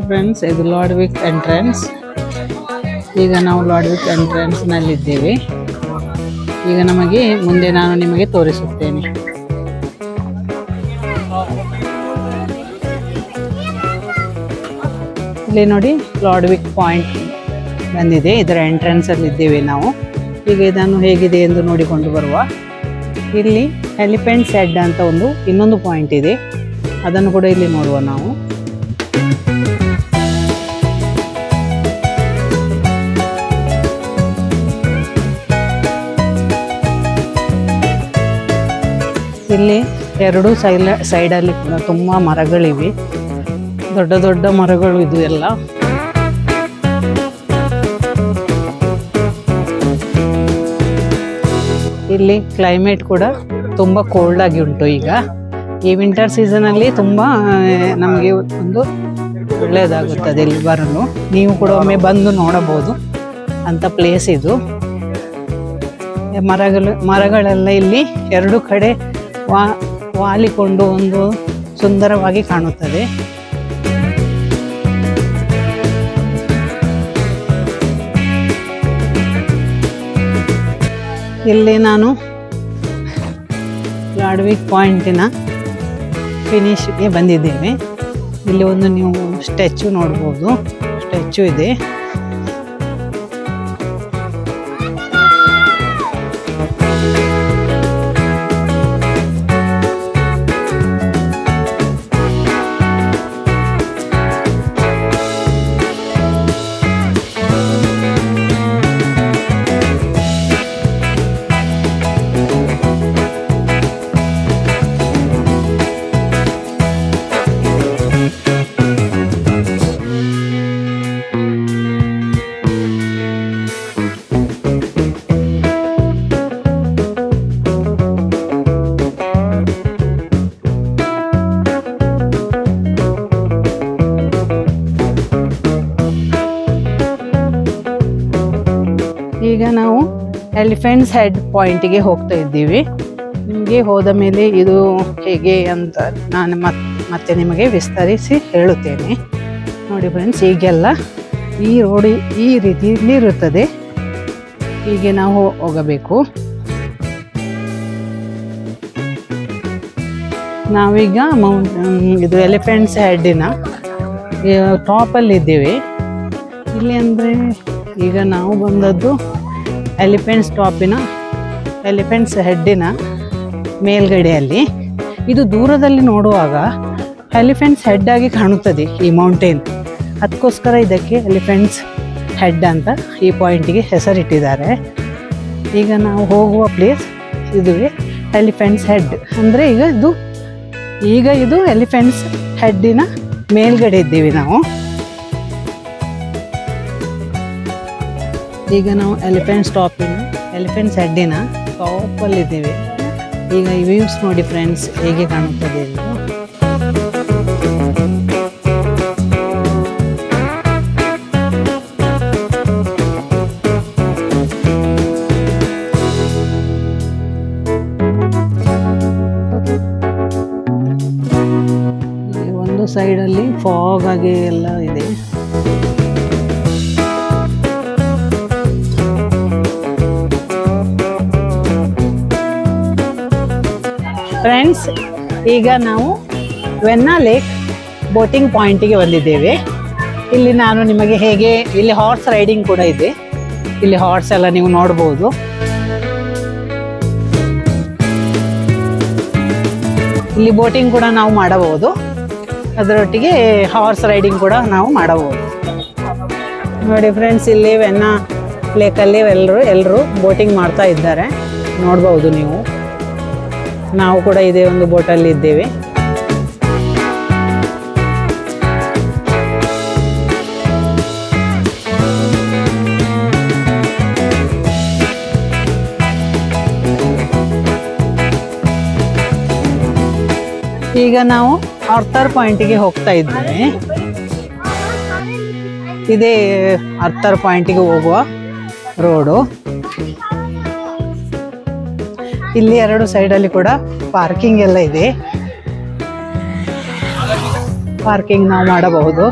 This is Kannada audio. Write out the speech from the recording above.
ಫ್ರೆಂಡ್ಸ್, ಇದು ಲಾಡ್ವಿಕ್ ಎಂಟ್ರೆನ್ಸ್. ಈಗ ನಾವು ಲಾಡ್ವಿಕ್ ಎಂಟ್ರೆನ್ಸ್ ನಲ್ಲಿದ್ದೇವೆ. ಈಗ ನಮಗೆ ಮುಂದೆ ನಾನು ನಿಮಗೆ ತೋರಿಸುತ್ತೇನೆ. ಇಲ್ಲಿ ನೋಡಿ, ಲಾಡ್ವಿಕ್ ಪಾಯಿಂಟ್ ಬಂದಿದೆ. ಇದರ ಎಂಟ್ರೆನ್ಸ್ ಅಲ್ಲಿ ಇದ್ದೇವೆ ನಾವು. ಈಗ ಇದನ್ನು ಹೇಗಿದೆ ಎಂದು ನೋಡಿಕೊಂಡು ಬರುವ. ಇಲ್ಲಿ ಎಲಿಫೆಂಟ್ಸ್ ಹೆಡ್ ಅಂತ ಇನ್ನೊಂದು ಪಾಯಿಂಟ್ ಇದೆ, ಅದನ್ನು ಕೂಡ ಇಲ್ಲಿ ನೋಡುವ ನಾವು. ಇಲ್ಲಿ ಎರಡು ಸೈಡಲ್ಲಿ ಕೂಡ ತುಂಬಾ ಮರಗಳಿವೆ, ದೊಡ್ಡ ದೊಡ್ಡ ಮರಗಳು ಇದು ಎಲ್ಲ. ಇಲ್ಲಿ ಕ್ಲೈಮೇಟ್ ಕೂಡ ತುಂಬ ಕೋಲ್ಡ್ ಆಗಿ ಉಂಟು. ಈಗ ಈ ವಿಂಟರ್ ಸೀಸನಲ್ಲಿ ತುಂಬ ನಮಗೆ ಒಳ್ಳೆಯದಾಗುತ್ತದೆ ಇಲ್ಲಿ ಬರಲು. ನೀವು ಕೂಡ ಒಮ್ಮೆ ಬಂದು ನೋಡಬಹುದು ಅಂತ ಪ್ಲೇಸ್ ಇದು. ಮರಗಳೆಲ್ಲ ಇಲ್ಲಿ ಎರಡು ಕಡೆ ವಾಲಿಕೊಂಡು ಸುಂದರವಾಗಿ ಕಾಣುತ್ತದೆ. ಇಲ್ಲಿ ನಾನು ಲಾಡ್ವಿಕ್ ಪಾಯಿಂಟಿನ ಫಿನಿಶ್ಗೆ ಬಂದಿದ್ದೇವೆ. ಇಲ್ಲಿ ನೀವು ಸ್ಟ್ಯಾಚ್ಯೂ ನೋಡ್ಬೋದು, ಸ್ಟ್ಯಾಚ್ಯೂ ಇದೆ. ಈಗ ನಾವು ಎಲಿಫೆಂಟ್ಸ್ ಹೆಡ್ ಪಾಯಿಂಟಿಗೆ ಹೋಗ್ತಾ ಇದ್ದೀವಿ. ನಿಮಗೆ ಹೋದ ಮೇಲೆ ಇದು ಹೇಗೆ ಅಂತ ನಾನು ಮತ್ತೆ ನಿಮಗೆ ವಿಸ್ತರಿಸಿ ಹೇಳುತ್ತೇನೆ. ನೋಡಿ ಫ್ರೆಂಡ್ಸ್, ಈಗೆಲ್ಲ ಈ ರೋಡ್ ಈ ರೀತಿಯಲ್ಲಿ ಇರುತ್ತದೆ. ಹೀಗೆ ನಾವು ಹೋಗಬೇಕು. ನಾವೀಗ ಇದು ಎಲಿಫೆಂಟ್ಸ್ ಹೆಡ್ಡಿನ ಟಾಪಲ್ಲಿ ಇದ್ದೇವೆ. ಇಲ್ಲಿ ಅಂದರೆ ಈಗ ನಾವು ಬಂದದ್ದು ಎಲಿಫೆಂಟ್ಸ್ ಹೆಡ್ಡಿನ ಮೇಲ್ಗಡೆಯಲ್ಲಿ. ಇದು ದೂರದಲ್ಲಿ ನೋಡುವಾಗ ಎಲಿಫೆಂಟ್ಸ್ ಹೆಡ್ ಆಗಿ ಕಾಣುತ್ತದೆ ಈ ಮೌಂಟೇನ್. ಅದಕ್ಕೋಸ್ಕರ ಇದಕ್ಕೆ ಎಲಿಫೆಂಟ್ಸ್ ಹೆಡ್ ಅಂತ ಈ ಪಾಯಿಂಟಿಗೆ ಹೆಸರಿಟ್ಟಿದ್ದಾರೆ. ಈಗ ನಾವು ಹೋಗುವ ಪ್ಲೇಸ್ ಇದುವೇ ಎಲಿಫೆಂಟ್ಸ್ ಹೆಡ್. ಅಂದರೆ ಈಗ ಇದು ಎಲಿಫೆಂಟ್ಸ್ ಹೆಡ್ಡಿನ ಮೇಲ್ಗಡೆ ಇದ್ದೀವಿ ನಾವು. ಈಗ ನಾವು ಎಲಿಫೆಂಟ್ಸ್ ಹೆಡ್ಡಿನ ಟಾಪಲ್ಲಿದ್ದೀವಿ. ಈಗ ಈ ವ್ಯೂಸ್ ನೋಡಿ ಫ್ರೆಂಡ್ಸ್, ಹೇಗೆ ಕಾಣುತ್ತದೆ ಎಂದು. ಒಂದು ಸೈಡಲ್ಲಿ ಫಾಗ್ ಆಗಿ ಎಲ್ಲ ಇದೆ. ಫ್ರೆಂಡ್ಸ್, ಈಗ ನಾವು ವೆನ್ನಾ ಲೇಕ್ ಬೋಟಿಂಗ್ ಪಾಯಿಂಟಿಗೆ ಬಂದಿದ್ದೇವೆ. ಇಲ್ಲಿ ನಾನು ನಿಮಗೆ ಇಲ್ಲಿ ಹಾರ್ಸ್ ರೈಡಿಂಗ್ ಕೂಡ ಇದೆ. ಇಲ್ಲಿ ಹಾರ್ಸ್ ಎಲ್ಲ ನೀವು ನೋಡ್ಬೋದು. ಇಲ್ಲಿ ಬೋಟಿಂಗ್ ಕೂಡ ನಾವು ಮಾಡಬಹುದು, ಅದರೊಟ್ಟಿಗೆ ಹಾರ್ಸ್ ರೈಡಿಂಗ್ ಕೂಡ ನಾವು ಮಾಡಬಹುದು. ನೋಡಿ ಫ್ರೆಂಡ್ಸ್, ಇಲ್ಲಿ ವೆನ್ನಾ ಲೇಕಲ್ಲಿ ಎಲ್ಲರೂ ಬೋಟಿಂಗ್ ಮಾಡ್ತಾ ಇದ್ದಾರೆ, ನೋಡ್ಬೋದು ನೀವು. ನಾವು ಕೂಡ ಇದೇ ಒಂದು ಬೋಟಲ್ಲಿ ಇದ್ದೇವೆ. ಈಗ ನಾವು ಆರ್ಥರ್ ಪಾಯಿಂಟಿಗೆ ಹೋಗ್ತಾ ಇದ್ದೇವೆ. ಇದೇ ಆರ್ಥರ್ ಪಾಯಿಂಟಿಗೆ ಹೋಗುವ ರೋಡು. ಇಲ್ಲಿ ಎರಡು ಸೈಡಲ್ಲಿ ಕೂಡ ಪಾರ್ಕಿಂಗ್ ಎಲ್ಲ ಇದೆ. ಪಾರ್ಕಿಂಗ್ ನಾವು ಮಾಡಬಹುದು.